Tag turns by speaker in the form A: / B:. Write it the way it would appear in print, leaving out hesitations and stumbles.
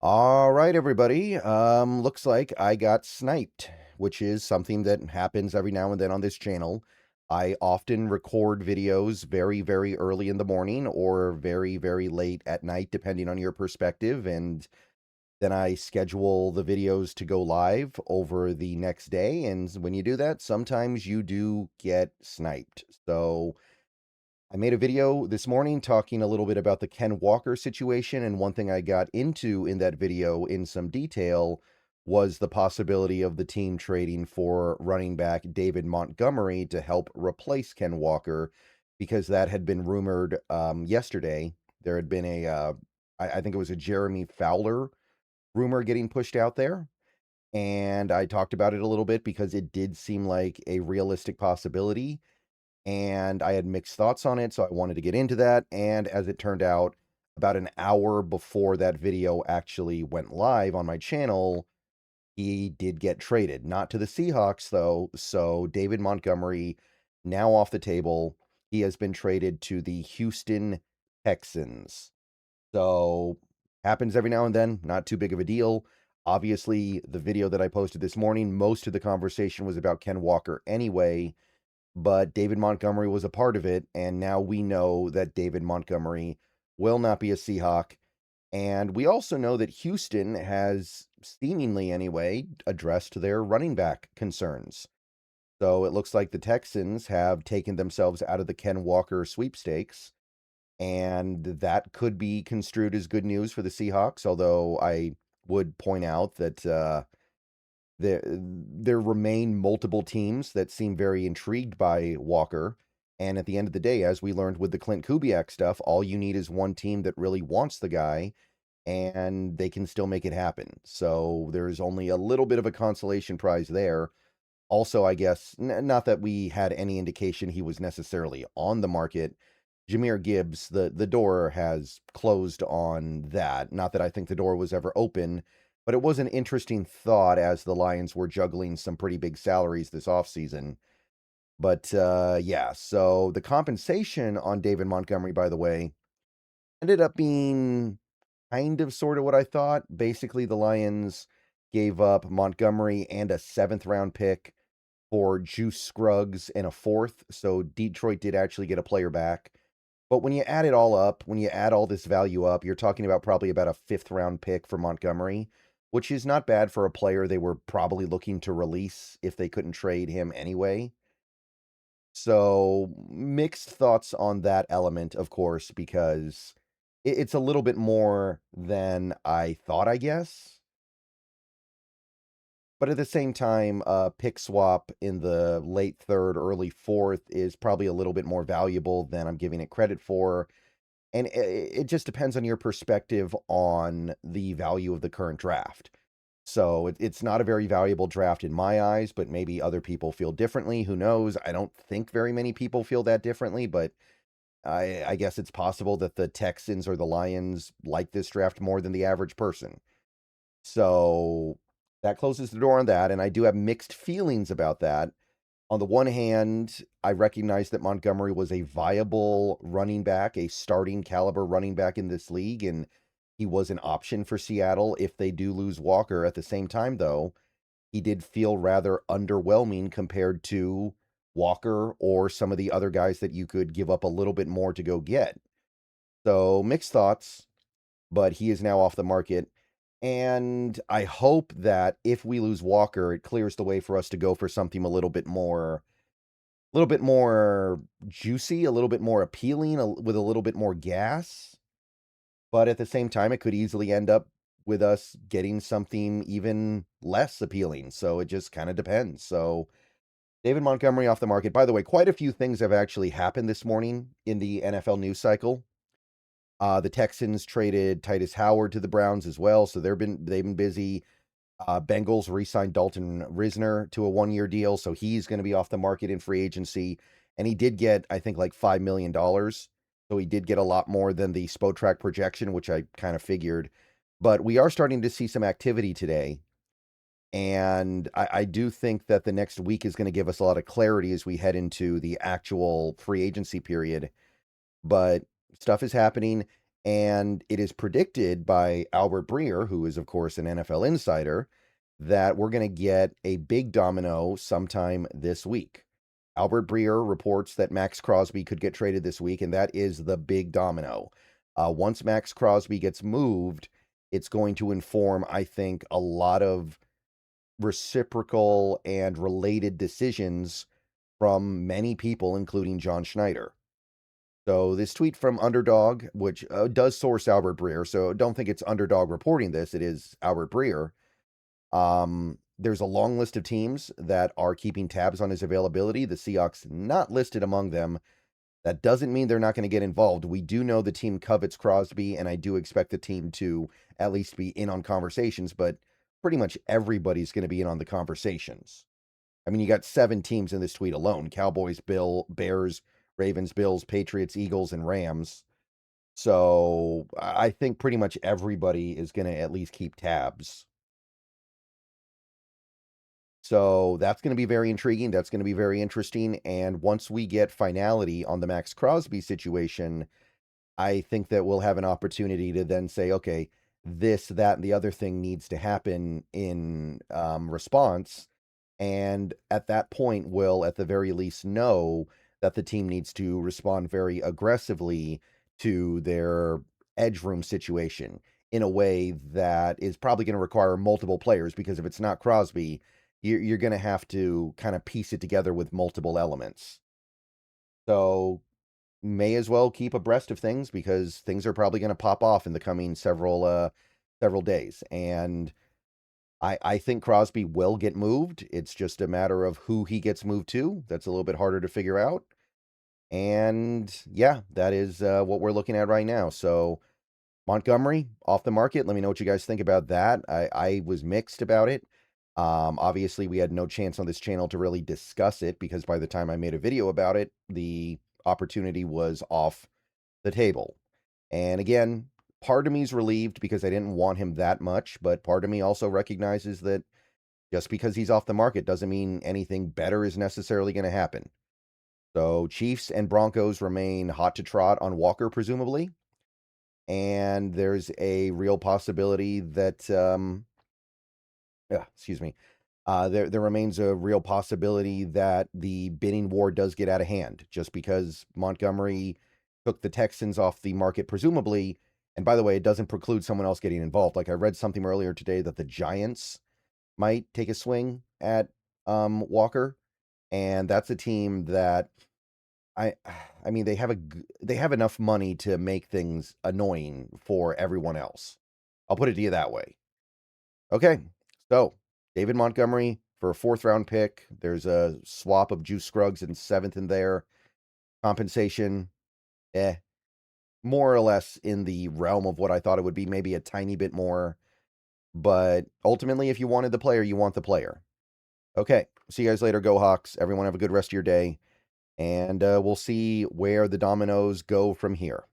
A: All right, everybody. Looks like I got sniped, which is something that happens every now and then on this channel. I often record videos very, very early in the morning or very, very late at night, depending on your perspective. And then I schedule the videos to go live over the next day. And when you do that, sometimes you do get sniped. So I made a video this morning talking a little bit about the Ken Walker situation, and one thing I got into in that video in some detail was the possibility of the team trading for running back David Montgomery to help replace Ken Walker, because that had been rumored yesterday. There had been I think it was a Jeremy Fowler rumor getting pushed out there, and I talked about it a little bit because it did seem like a realistic possibility and I had mixed thoughts on it, so I wanted to get into that. And as it turned out, about an hour before that video actually went live on my channel, he did get traded. Not to the Seahawks, though. So David Montgomery, now off the table, he has been traded to the Houston Texans. So happens every now and then, not too big of a deal. Obviously, the video that I posted this morning, most of the conversation was about Ken Walker anyway, but David Montgomery was a part of it, and now we know that David Montgomery will not be a Seahawk. And we also know that Houston has, seemingly anyway, addressed their running back concerns. So it looks like the Texans have taken themselves out of the Ken Walker sweepstakes, and that could be construed as good news for the Seahawks, although I would point out that there remain multiple teams that seem very intrigued by Walker. And at the end of the day, as we learned with the Clint Kubiak stuff, all you need is one team that really wants the guy, and they can still make it happen. So there's only a little bit of a consolation prize there. Also, I guess, not that we had any indication he was necessarily on the market. Jahmyr Gibbs, the door has closed on that. Not that I think the door was ever open, but it was an interesting thought as the Lions were juggling some pretty big salaries this offseason. But yeah, so the compensation on David Montgomery, by the way, ended up being kind of sort of what I thought. Basically, the Lions gave up Montgomery and a seventh round pick for Juice Scruggs and a fourth. So Detroit did actually get a player back. But when you add it all up, when you add all this value up, you're talking about probably about a fifth round pick for Montgomery, which is not bad for a player they were probably looking to release if they couldn't trade him anyway. So mixed thoughts on that element, of course, because it's a little bit more than I thought, I guess. But at the same time, pick swap in the late third, early fourth is probably a little bit more valuable than I'm giving it credit for. And it just depends on your perspective on the value of the current draft. So it's not a very valuable draft in my eyes, but maybe other people feel differently. Who knows? I don't think very many people feel that differently, but I guess it's possible that the Texans or the Lions like this draft more than the average person. So that closes the door on that. And I do have mixed feelings about that. On the one hand, I recognize that Montgomery was a viable running back, a starting caliber running back in this league, and he was an option for Seattle if they do lose Walker. At the same time, though, he did feel rather underwhelming compared to Walker or some of the other guys that you could give up a little bit more to go get. So mixed thoughts, but he is now off the market. And I hope that if we lose Walker, it clears the way for us to go for something a little bit more juicy, a little bit more appealing, with a little bit more gas. But at the same time, it could easily end up with us getting something even less appealing. So it just kind of depends. So David Montgomery off the market. By the way, quite a few things have actually happened this morning in the NFL news cycle. The Texans traded Titus Howard to the Browns as well, so they've been busy. Bengals re-signed Dalton Risner to a 1-year deal, so he's going to be off the market in free agency. And he did get, I think, like $5 million. So he did get a lot more than the Spotrac projection, which I kind of figured. But we are starting to see some activity today. And I do think that the next week is going to give us a lot of clarity as we head into the actual free agency period. But stuff is happening. And it is predicted by Albert Breer, who is, of course, an NFL insider, that we're going to get a big domino sometime this week. Albert Breer reports that Maxx Crosby could get traded this week, and that is the big domino. Once Maxx Crosby gets moved, it's going to inform, I think, a lot of reciprocal and related decisions from many people, including John Schneider. So this tweet from Underdog, which does source Albert Breer, so don't think it's Underdog reporting this. It is Albert Breer. There's a long list of teams that are keeping tabs on his availability. The Seahawks not listed among them. That doesn't mean they're not going to get involved. We do know the team covets Crosby, and I do expect the team to at least be in on conversations, but pretty much everybody's going to be in on the conversations. I mean, you got 7 teams in this tweet alone: Cowboys, Bears, Ravens, Bills, Patriots, Eagles, and Rams. So I think pretty much everybody is going to at least keep tabs. So that's going to be very intriguing. That's going to be very interesting. And once we get finality on the Maxx Crosby situation, I think that we'll have an opportunity to then say, okay, this, that, and the other thing needs to happen in response. And at that point, we'll at the very least know that the team needs to respond very aggressively to their edge room situation in a way that is probably going to require multiple players, because if it's not Crosby, you're going to have to kind of piece it together with multiple elements. So may as well keep abreast of things, because things are probably going to pop off in the coming several days. And I think Crosby will get moved. It's just a matter of who he gets moved to. That's a little bit harder to figure out. And yeah, that is what we're looking at right now. So Montgomery off the market. Let me know what you guys think about that. I was mixed about it. Obviously, we had no chance on this channel to really discuss it, because by the time I made a video about it, the opportunity was off the table. And again, part of me is relieved because I didn't want him that much, but part of me also recognizes that just because he's off the market doesn't mean anything better is necessarily going to happen. So Chiefs and Broncos remain hot to trot on Walker, presumably. And there's a real possibility that, excuse me, there remains a real possibility that the bidding war does get out of hand, just because Montgomery took the Texans off the market, presumably. And by the way, it doesn't preclude someone else getting involved. Like I read something earlier today that the Giants might take a swing at Walker, and that's a team that I I mean they have enough money to make things annoying for everyone else. I'll put it to you that way. Okay, so David Montgomery for a 4th-round pick. There's a swap of Juice Scruggs in 7th in there. Compensation, more or less in the realm of what I thought it would be, maybe a tiny bit more. But ultimately, if you wanted the player, you want the player. Okay, see you guys later, Go Hawks. Everyone have a good rest of your day. And we'll see where the dominoes go from here.